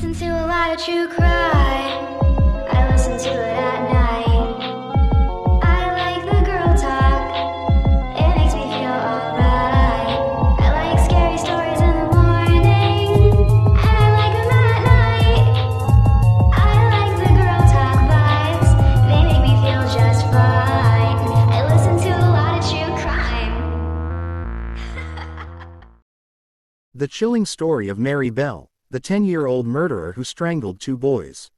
listen to a lot of true crime. I listen to it at night. I like the girl talk. It makes me feel alright. I like scary stories in the morning, and I like them at night. I like the girl talk vibes. They make me feel just fine. I listen to a lot of true crime. The chilling story of Mary Bell, the 10-year-old murderer who strangled 2 boys.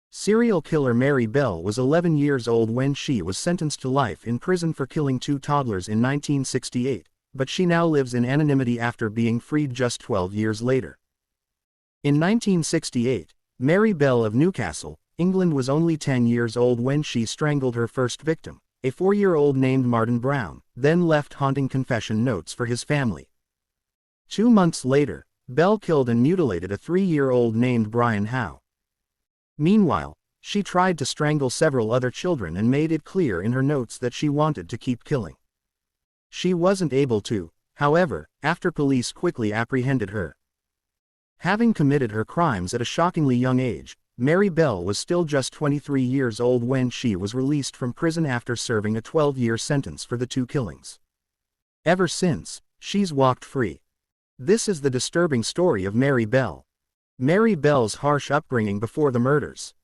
Serial killer Mary Bell was 11 years old when she was sentenced to life in prison for killing 2 toddlers in 1968, but she now lives in anonymity after being freed just 12 years later. In 1968, Mary Bell of Newcastle, England was only 10 years old when she strangled her first victim, a 4-year-old named Martin Brown, then left haunting confession notes for his family. 2 months later, Bell killed and mutilated a 3-year-old named Brian Howe. Meanwhile, she tried to strangle several other children and made it clear in her notes that she wanted to keep killing. She wasn't able to, however, after police quickly apprehended her. Having committed her crimes at a shockingly young age, Mary Bell was still just 23 years old when she was released from prison after serving a 12-year sentence for the 2 killings. Ever since, she's walked free. This is the disturbing story of Mary Bell. Mary Bell's harsh upbringing before the murders.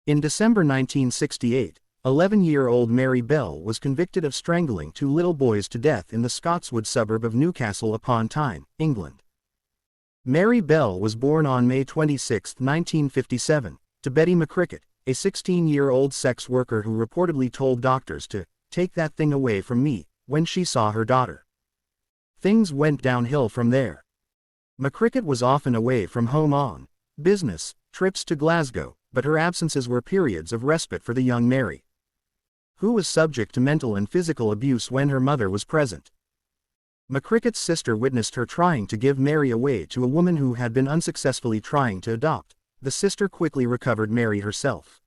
In December 1968, 11-year-old Mary Bell was convicted of strangling 2 little boys to death in the Scotswood suburb of Newcastle upon Tyne, England. Mary Bell was born on May 26, 1957, to Betty McCricket, a 16-year-old sex worker who reportedly told doctors to "take that thing away from me" when she saw her daughter. Things went downhill from there. McCricket was often away from home on business trips to Glasgow, but her absences were periods of respite for the young Mary, who was subject to mental and physical abuse when her mother was present. McCricket's sister witnessed her trying to give Mary away to a woman who had been unsuccessfully trying to adopt. The sister quickly recovered Mary herself.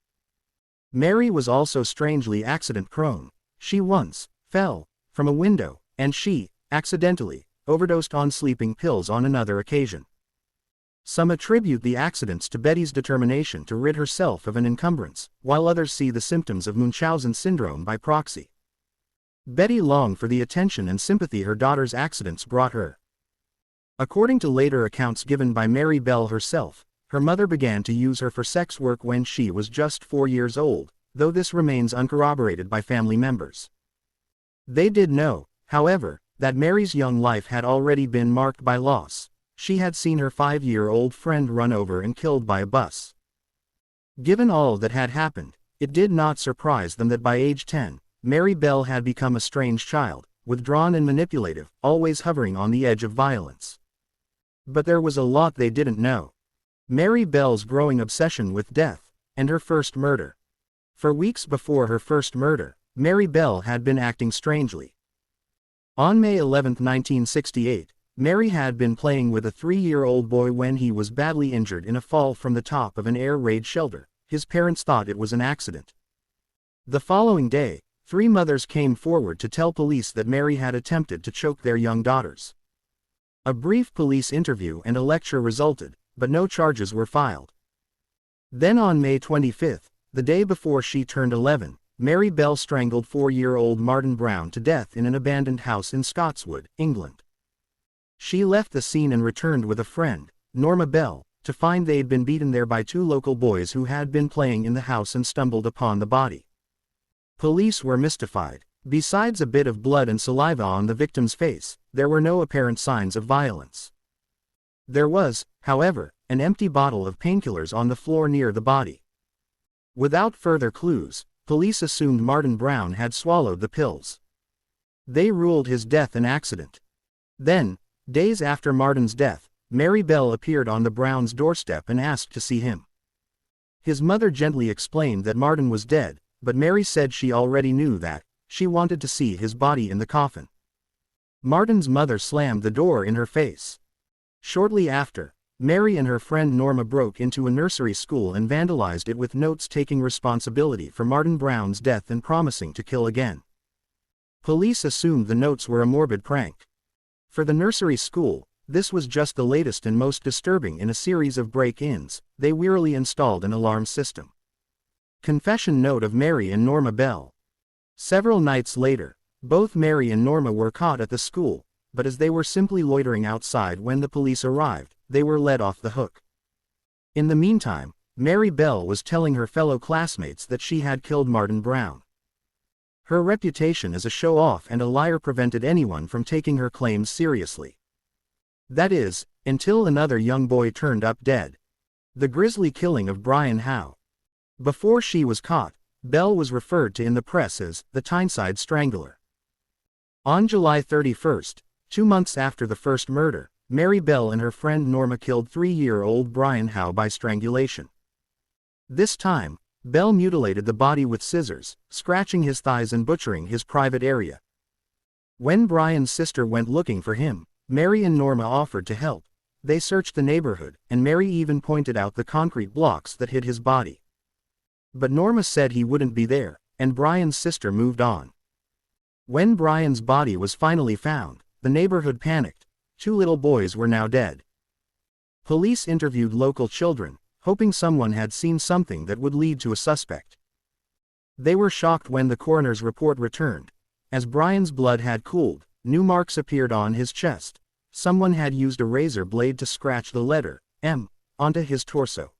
Mary was also strangely accident-prone. She once fell from a window, and she accidentally overdosed on sleeping pills on another occasion. Some attribute the accidents to Betty's determination to rid herself of an encumbrance, while others see the symptoms of Munchausen syndrome by proxy. Betty longed for the attention and sympathy her daughter's accidents brought her. According to later accounts given by Mary Bell herself, her mother began to use her for sex work when she was just 4 years old, though this remains uncorroborated by family members. They did know, however, that Mary's young life had already been marked by loss. She had seen her 5-year-old friend run over and killed by a bus. Given all that had happened, it did not surprise them that by age 10, Mary Bell had become a strange child, withdrawn and manipulative, always hovering on the edge of violence. But there was a lot they didn't know. Mary Bell's growing obsession with death, and her first murder. For weeks before her first murder, Mary Bell had been acting strangely. On May 11, 1968, Mary had been playing with a 3-year-old boy when he was badly injured in a fall from the top of an air raid shelter. His parents thought it was an accident. The following day, 3 mothers came forward to tell police that Mary had attempted to choke their young daughters. A brief police interview and a lecture resulted, but no charges were filed. Then on May 25, the day before she turned 11, Mary Bell strangled 4-year-old Martin Brown to death in an abandoned house in Scotswood, England. She left the scene and returned with a friend, Norma Bell, to find they'd been beaten there by 2 local boys who had been playing in the house and stumbled upon the body. Police were mystified. Besides a bit of blood and saliva on the victim's face, there were no apparent signs of violence. There was, however, an empty bottle of painkillers on the floor near the body. Without further clues, police assumed Martin Brown had swallowed the pills. They ruled his death an accident. Then, days after Martin's death, Mary Bell appeared on the Browns' doorstep and asked to see him. His mother gently explained that Martin was dead, but Mary said she already knew that. She wanted to see his body in the coffin. Martin's mother slammed the door in her face. Shortly after, Mary and her friend Norma broke into a nursery school and vandalized it with notes taking responsibility for Martin Brown's death and promising to kill again. Police assumed the notes were a morbid prank. For the nursery school, This was just the latest and most disturbing in a series of break-ins. They wearily installed an alarm system. Confession note of Mary and Norma Bell. Several nights later, both Mary and Norma were caught at the school, but as they were simply loitering outside when the police arrived, they were let off the hook. In the meantime, Mary Bell was telling her fellow classmates that she had killed Martin Brown. Her reputation as a show-off and a liar prevented anyone from taking her claims seriously. That is, until another young boy turned up dead. The grisly killing of Brian Howe. Before she was caught, Bell was referred to in the press as the Tyneside Strangler. On July 31st, 2 months after the first murder, Mary Bell and her friend Norma killed 3-year-old Brian Howe by strangulation. This time, Bell mutilated the body with scissors, scratching his thighs and butchering his private area. When Brian's sister went looking for him, Mary and Norma offered to help. They searched the neighborhood, and Mary even pointed out the concrete blocks that hid his body. But Norma said he wouldn't be there, and Brian's sister moved on. When Brian's body was finally found, the neighborhood panicked. 2 little boys were now dead. Police interviewed local children, hoping someone had seen something that would lead to a suspect. They were shocked when the coroner's report returned. As Brian's blood had cooled, new marks appeared on his chest. Someone had used a razor blade to scratch the letter M onto his torso.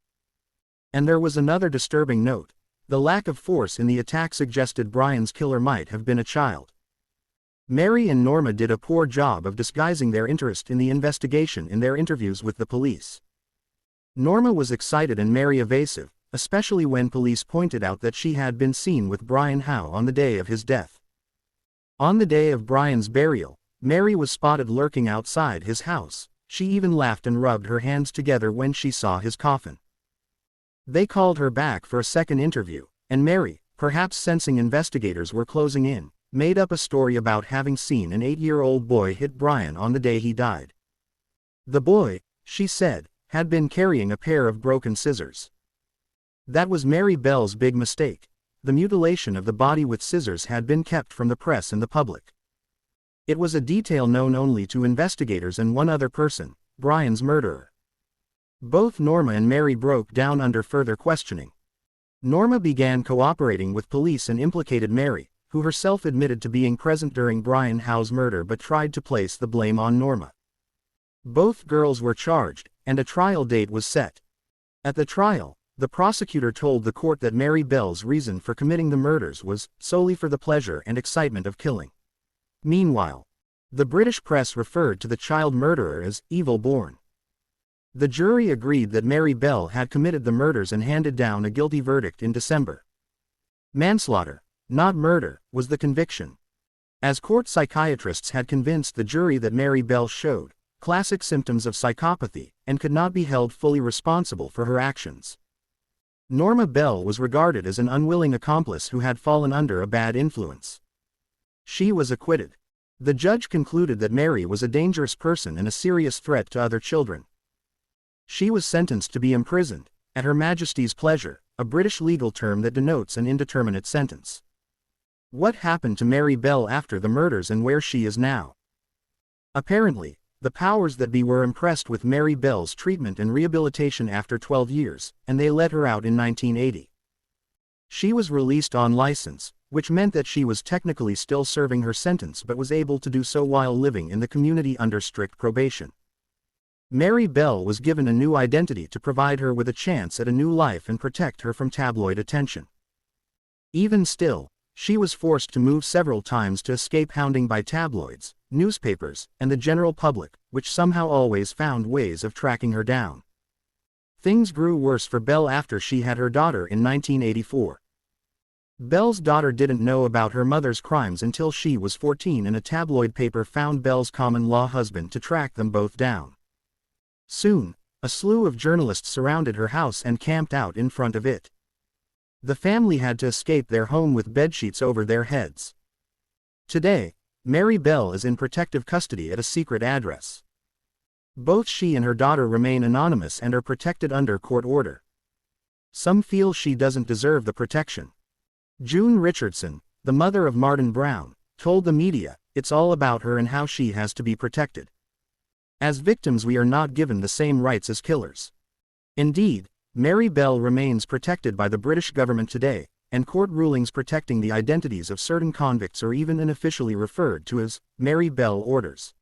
And there was another disturbing note. The lack of force in the attack suggested Brian's killer might have been a child. Mary and Norma did a poor job of disguising their interest in the investigation in their interviews with the police. Norma was excited and Mary evasive, especially when police pointed out that she had been seen with Brian Howe on the day of his death. On the day of Brian's burial, Mary was spotted lurking outside his house. She even laughed and rubbed her hands together when she saw his coffin. They called her back for a second interview, and Mary, perhaps sensing investigators were closing in, made up a story about having seen an 8-year-old boy hit Brian on the day he died. The boy, she said, had been carrying a pair of broken scissors. That was Mary Bell's big mistake. The mutilation of the body with scissors had been kept from the press and the public. It was a detail known only to investigators and one other person, Brian's murderer. Both Norma and Mary broke down under further questioning. Norma began cooperating with police and implicated Mary, who herself admitted to being present during Brian Howe's murder but tried to place the blame on Norma. Both girls were charged, and a trial date was set. At the trial, the prosecutor told the court that Mary Bell's reason for committing the murders was solely for the pleasure and excitement of killing. Meanwhile, the British press referred to the child murderer as evil born. The jury agreed that Mary Bell had committed the murders and handed down a guilty verdict in December. Manslaughter, not murder, was the conviction. As court psychiatrists had convinced the jury that Mary Bell showed classic symptoms of psychopathy and could not be held fully responsible for her actions. Norma Bell was regarded as an unwilling accomplice who had fallen under a bad influence. She was acquitted. The judge concluded that Mary was a dangerous person and a serious threat to other children. She was sentenced to be imprisoned, at Her Majesty's pleasure, a British legal term that denotes an indeterminate sentence. What happened to Mary Bell after the murders and where she is now? Apparently, the powers that be were impressed with Mary Bell's treatment and rehabilitation after 12 years, and they let her out in 1980. She was released on license, which meant that she was technically still serving her sentence but was able to do so while living in the community under strict probation. Mary Bell was given a new identity to provide her with a chance at a new life and protect her from tabloid attention. Even still, she was forced to move several times to escape hounding by tabloids, newspapers, and the general public, which somehow always found ways of tracking her down. Things grew worse for Bell after she had her daughter in 1984. Bell's daughter didn't know about her mother's crimes until she was 14 and a tabloid paper found Bell's common-law husband to track them both down. Soon, a slew of journalists surrounded her house and camped out in front of it. The family had to escape their home with bedsheets over their heads. Today, Mary Bell is in protective custody at a secret address. Both she and her daughter remain anonymous and are protected under court order. Some feel she doesn't deserve the protection. June Richardson, the mother of Martin Brown, told the media, "It's all about her and how she has to be protected." As victims, we are not given the same rights as killers. Indeed, Mary Bell remains protected by the British government today, and court rulings protecting the identities of certain convicts are even unofficially referred to as Mary Bell orders.